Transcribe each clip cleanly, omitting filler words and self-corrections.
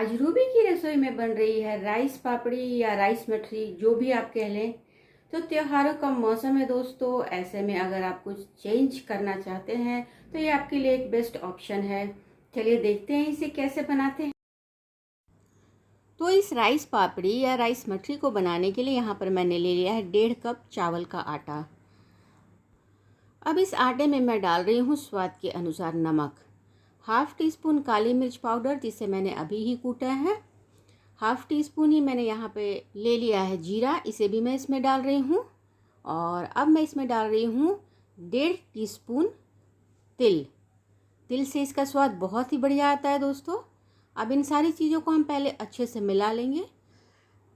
आज रूबी की रसोई में बन रही है राइस पापड़ी या राइस मठरी, जो भी आप कह लें। तो त्योहारों का मौसम है दोस्तों, ऐसे में अगर आप कुछ चेंज करना चाहते हैं तो ये आपके लिए एक बेस्ट ऑप्शन है। चलिए देखते हैं इसे कैसे बनाते हैं। तो इस राइस पापड़ी या राइस मठरी को बनाने के लिए यहाँ पर मैंने ले लिया है 1.5 कप चावल का आटा। अब इस आटे में मैं डाल रही हूँ स्वाद के अनुसार नमक, हाफ टी स्पून काली मिर्च पाउडर जिसे मैंने अभी ही कूटा है, हाफ टी स्पून ही मैंने यहाँ पे ले लिया है जीरा, इसे भी मैं इसमें डाल रही हूँ। और अब मैं इसमें डाल रही हूँ 1.5 टीस्पून तिल। तिल से इसका स्वाद बहुत ही बढ़िया आता है दोस्तों। अब इन सारी चीज़ों को हम पहले अच्छे से मिला लेंगे।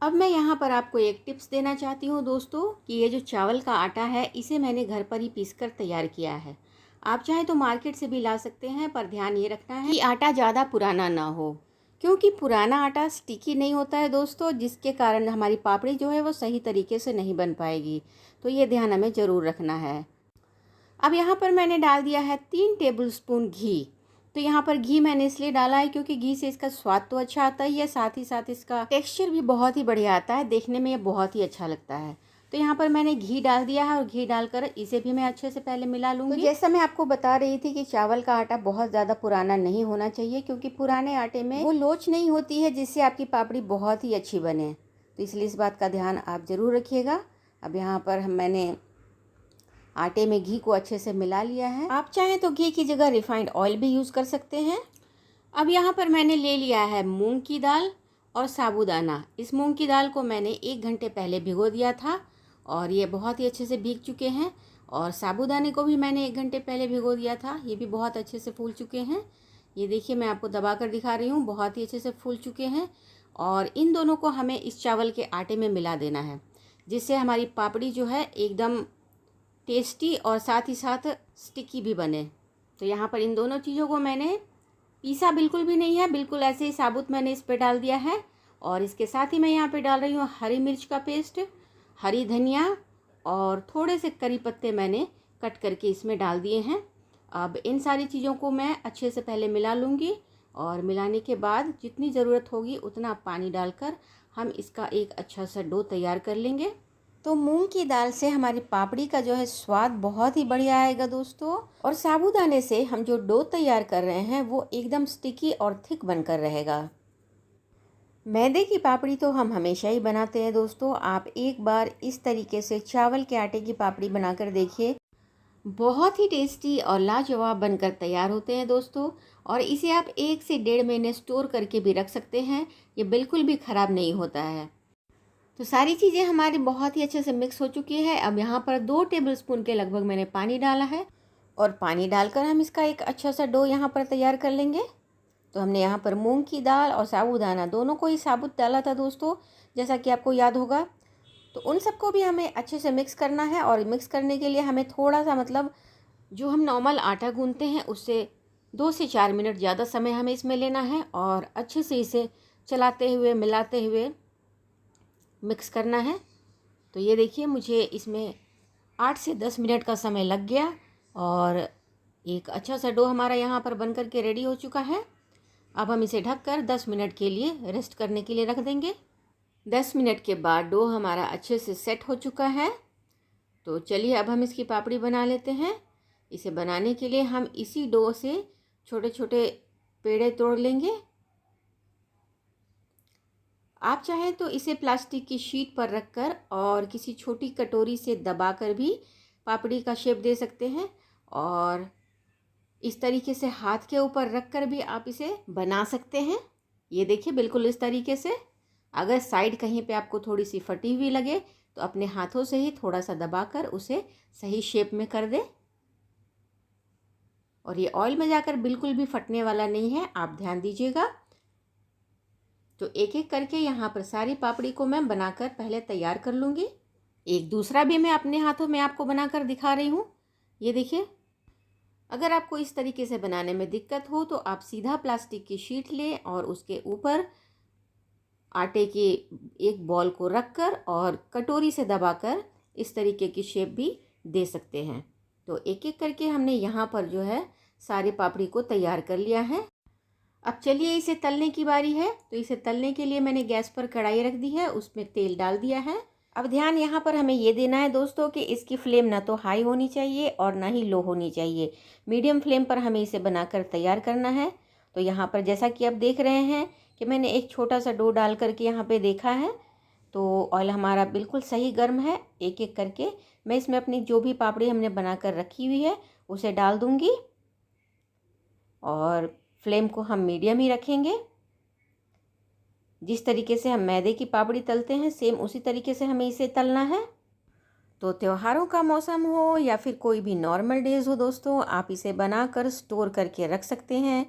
अब मैं यहाँ पर आपको एक टिप्स देना चाहती हूँ दोस्तों कि ये जो चावल का आटा है इसे मैंने घर पर ही पीसकर तैयार किया है। आप चाहे तो मार्केट से भी ला सकते हैं, पर ध्यान ये रखना है कि आटा ज़्यादा पुराना ना हो, क्योंकि पुराना आटा स्टिकी नहीं होता है दोस्तों, जिसके कारण हमारी पापड़ी जो है वो सही तरीके से नहीं बन पाएगी। तो ये ध्यान हमें ज़रूर रखना है। अब यहाँ पर मैंने डाल दिया है 3 टेबलस्पून घी। तो यहाँ पर घी मैंने इसलिए डाला है क्योंकि घी से इसका स्वाद तो अच्छा आता ही है, साथ ही साथ इसका टेक्सचर भी बहुत ही बढ़िया आता है, देखने में ये बहुत ही अच्छा लगता है। तो यहाँ पर मैंने घी डाल दिया है और घी डालकर इसे भी मैं अच्छे से पहले मिला लूँगी। तो जैसा मैं आपको बता रही थी कि चावल का आटा बहुत ज़्यादा पुराना नहीं होना चाहिए, क्योंकि पुराने आटे में वो लोच नहीं होती है जिससे आपकी पापड़ी बहुत ही अच्छी बने। तो इसलिए इस बात का ध्यान आप ज़रूर रखिएगा। अब यहाँ पर मैंने आटे में घी को अच्छे से मिला लिया है। आप चाहें तो घी की जगह रिफाइंड ऑयल भी यूज़ कर सकते हैं। अब यहाँ पर मैंने ले लिया है मूंग की दाल और साबूदाना। इस मूंग की दाल को मैंने 1 घंटे पहले भिगो दिया था और ये बहुत ही अच्छे से भीग चुके हैं। और साबूदाने को भी मैंने 1 घंटे पहले भिगो दिया था, ये भी बहुत अच्छे से फूल चुके हैं। ये देखिए, मैं आपको दबा कर दिखा रही हूँ, बहुत ही अच्छे से फूल चुके हैं। और इन दोनों को हमें इस चावल के आटे में मिला देना है, जिससे हमारी पापड़ी जो है एकदम टेस्टी और साथ ही साथ स्टिकी भी बने। तो यहाँ पर इन दोनों चीज़ों को मैंने पीसा बिल्कुल भी नहीं है, बिल्कुल ऐसे ही साबुत मैंने इस पे डाल दिया है। और इसके साथ ही मैं यहाँ पे डाल रही हूँ हरी मिर्च का पेस्ट, हरी धनिया और थोड़े से करी पत्ते मैंने कट करके इसमें डाल दिए हैं। अब इन सारी चीज़ों को मैं अच्छे से पहले मिला लूँगी और मिलाने के बाद जितनी ज़रूरत होगी उतना पानी डालकर हम इसका एक अच्छा सा डो तैयार कर लेंगे। तो मूंग की दाल से हमारी पापड़ी का जो है स्वाद बहुत ही बढ़िया आएगा दोस्तों। और साबूदाने से हम जो डो तैयार कर रहे हैं वो एकदम स्टिकी और थिक बनकर रहेगा। मैदे की पापड़ी तो हम हमेशा ही बनाते हैं दोस्तों, आप एक बार इस तरीके से चावल के आटे की पापड़ी बनाकर देखिए, बहुत ही टेस्टी और लाजवाब बनकर तैयार होते हैं दोस्तों। और इसे आप 1 से 1.5 महीने स्टोर करके भी रख सकते हैं, ये बिल्कुल भी ख़राब नहीं होता है। तो सारी चीज़ें हमारी बहुत ही अच्छे से मिक्स हो चुकी है। अब यहाँ पर 2 टेबलस्पून के लगभग मैंने पानी डाला है और पानी डालकर हम इसका एक अच्छा सा डो यहाँ पर तैयार कर लेंगे। तो हमने यहाँ पर मूंग की दाल और साबूदाना दोनों को ही साबुत डाला था दोस्तों, जैसा कि आपको याद होगा। तो उन सबको भी हमें अच्छे से मिक्स करना है और मिक्स करने के लिए हमें थोड़ा सा, मतलब जो हम नॉर्मल आटा गूंथते हैं उससे 2 से 4 मिनट ज़्यादा समय हमें इसमें लेना है और अच्छे से इसे चलाते हुए मिलाते हुए मिक्स करना है। तो ये देखिए, मुझे इसमें 8 से 10 मिनट का समय लग गया और एक अच्छा सा डो हमारा यहाँ पर बन कर के रेडी हो चुका है। अब हम इसे ढककर 10 मिनट के लिए रेस्ट करने के लिए रख देंगे। 10 मिनट के बाद डो हमारा अच्छे से सेट हो चुका है। तो चलिए अब हम इसकी पापड़ी बना लेते हैं। इसे बनाने के लिए हम इसी डो से छोटे छोटे पेड़े तोड़ लेंगे। आप चाहें तो इसे प्लास्टिक की शीट पर रखकर और किसी छोटी कटोरी से दबाकर भी पापड़ी का शेप दे सकते हैं, और इस तरीके से हाथ के ऊपर रखकर भी आप इसे बना सकते हैं। ये देखिए, बिल्कुल इस तरीके से। अगर साइड कहीं पे आपको थोड़ी सी फटी हुई लगे तो अपने हाथों से ही थोड़ा सा दबाकर उसे सही शेप में कर दे। और ये ऑयल में जाकर बिल्कुल भी फटने वाला नहीं है, आप ध्यान दीजिएगा। तो एक एक करके यहाँ पर सारी पापड़ी को मैं बनाकर पहले तैयार कर लूँगी। एक दूसरा भी मैं अपने हाथों में आपको बनाकर दिखा रही हूँ। ये देखिए, अगर आपको इस तरीके से बनाने में दिक्कत हो तो आप सीधा प्लास्टिक की शीट लें और उसके ऊपर आटे की एक बॉल को रखकर और कटोरी से दबाकर इस तरीके की शेप भी दे सकते हैं। तो एक एक करके हमने यहाँ पर जो है सारी पापड़ी को तैयार कर लिया है। अब चलिए इसे तलने की बारी है। तो इसे तलने के लिए मैंने गैस पर कढ़ाई रख दी है, उसमें तेल डाल दिया है। अब ध्यान यहाँ पर हमें ये देना है दोस्तों कि इसकी फ्लेम ना तो हाई होनी चाहिए और ना ही लो होनी चाहिए। मीडियम फ्लेम पर हमें इसे बनाकर तैयार करना है। तो यहाँ पर जैसा कि आप देख रहे हैं कि मैंने एक छोटा सा डो डाल करके यहाँ पे देखा है, तो ऑयल हमारा बिल्कुल सही गर्म है। एक एक करके मैं इसमें अपनी जो भी पापड़ी हमने बनाकर रखी हुई है उसे डाल दूँगी और फ्लेम को हम मीडियम ही रखेंगे। जिस तरीके से हम मैदे की पापड़ी तलते हैं सेम उसी तरीके से हमें इसे तलना है। तो त्योहारों का मौसम हो या फिर कोई भी नॉर्मल डेज़ हो दोस्तों, आप इसे बनाकर स्टोर करके रख सकते हैं।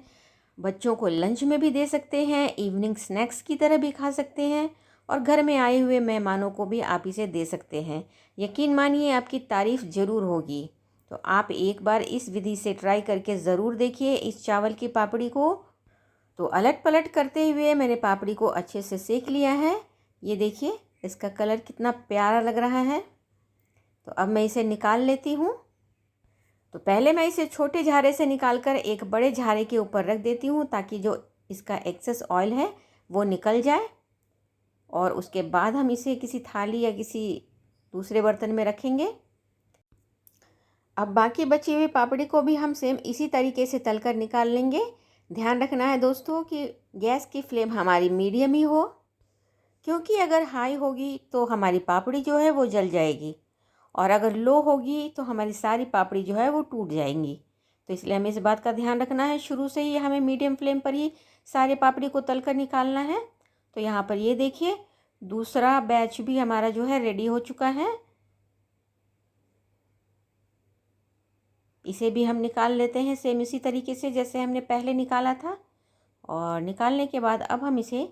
बच्चों को लंच में भी दे सकते हैं, इवनिंग स्नैक्स की तरह भी खा सकते हैं और घर में आए हुए मेहमानों को भी आप इसे दे सकते हैं। यकीन मानिए आपकी तारीफ़ ज़रूर होगी। तो आप एक बार इस विधि से ट्राई करके ज़रूर देखिए इस चावल की पापड़ी को। तो अलट पलट करते हुए मैंने पापड़ी को अच्छे से सेक लिया है। ये देखिए इसका कलर कितना प्यारा लग रहा है। तो अब मैं इसे निकाल लेती हूँ। तो पहले मैं इसे छोटे झारे से निकालकर एक बड़े झारे के ऊपर रख देती हूँ ताकि जो इसका एक्सेस ऑयल है वो निकल जाए, और उसके बाद हम इसे किसी थाली या किसी दूसरे बर्तन में रखेंगे। अब बाकी बची हुई पापड़ी को भी हम सेम इसी तरीके से तलकर निकाल लेंगे। ध्यान रखना है दोस्तों कि गैस की फ्लेम हमारी मीडियम ही हो, क्योंकि अगर हाई होगी तो हमारी पापड़ी जो है वो जल जाएगी और अगर लो होगी तो हमारी सारी पापड़ी जो है वो टूट जाएंगी। तो इसलिए हमें इस बात का ध्यान रखना है, शुरू से ही हमें मीडियम फ्लेम पर ही सारे पापड़ी को तलकर निकालना है। तो यहाँ पर ये देखिए दूसरा बैच भी हमारा जो है रेडी हो चुका है। इसे भी हम निकाल लेते हैं सेम इसी तरीके से जैसे हमने पहले निकाला था। और निकालने के बाद अब हम इसे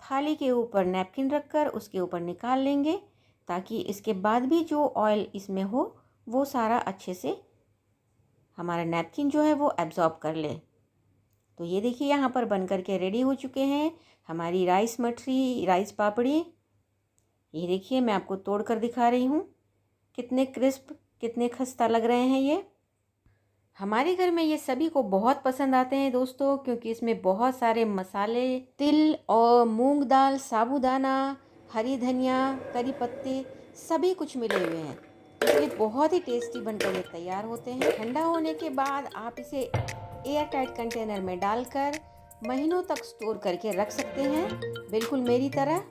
थाली के ऊपर नैपकिन रखकर उसके ऊपर निकाल लेंगे ताकि इसके बाद भी जो ऑयल इसमें हो वो सारा अच्छे से हमारा नैपकिन जो है वो एब्जॉर्ब कर ले। तो ये देखिए यहाँ पर बन करके रेडी हो चुके हैं हमारी राइस मठरी, राइस पापड़ी। ये देखिए मैं आपको तोड़ कर दिखा रही हूँ, कितने क्रिस्प, कितने खस्ता लग रहे हैं ये। हमारे घर में ये सभी को बहुत पसंद आते हैं दोस्तों, क्योंकि इसमें बहुत सारे मसाले, तिल और मूंग दाल, साबूदाना, हरी धनिया, करी पत्ते सभी कुछ मिले हुए हैं। इसलिए बहुत ही टेस्टी बनकर ये तैयार होते हैं। ठंडा होने के बाद आप इसे एयर टाइट कंटेनर में डालकर महीनों तक स्टोर करके रख सकते हैं, बिल्कुल मेरी तरह।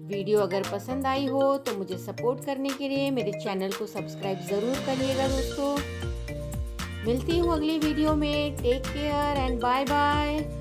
वीडियो अगर पसंद आई हो तो मुझे सपोर्ट करने के लिए मेरे चैनल को सब्सक्राइब ज़रूर करिएगा दोस्तों। मिलती हूँ अगली वीडियो में। Take care and bye bye.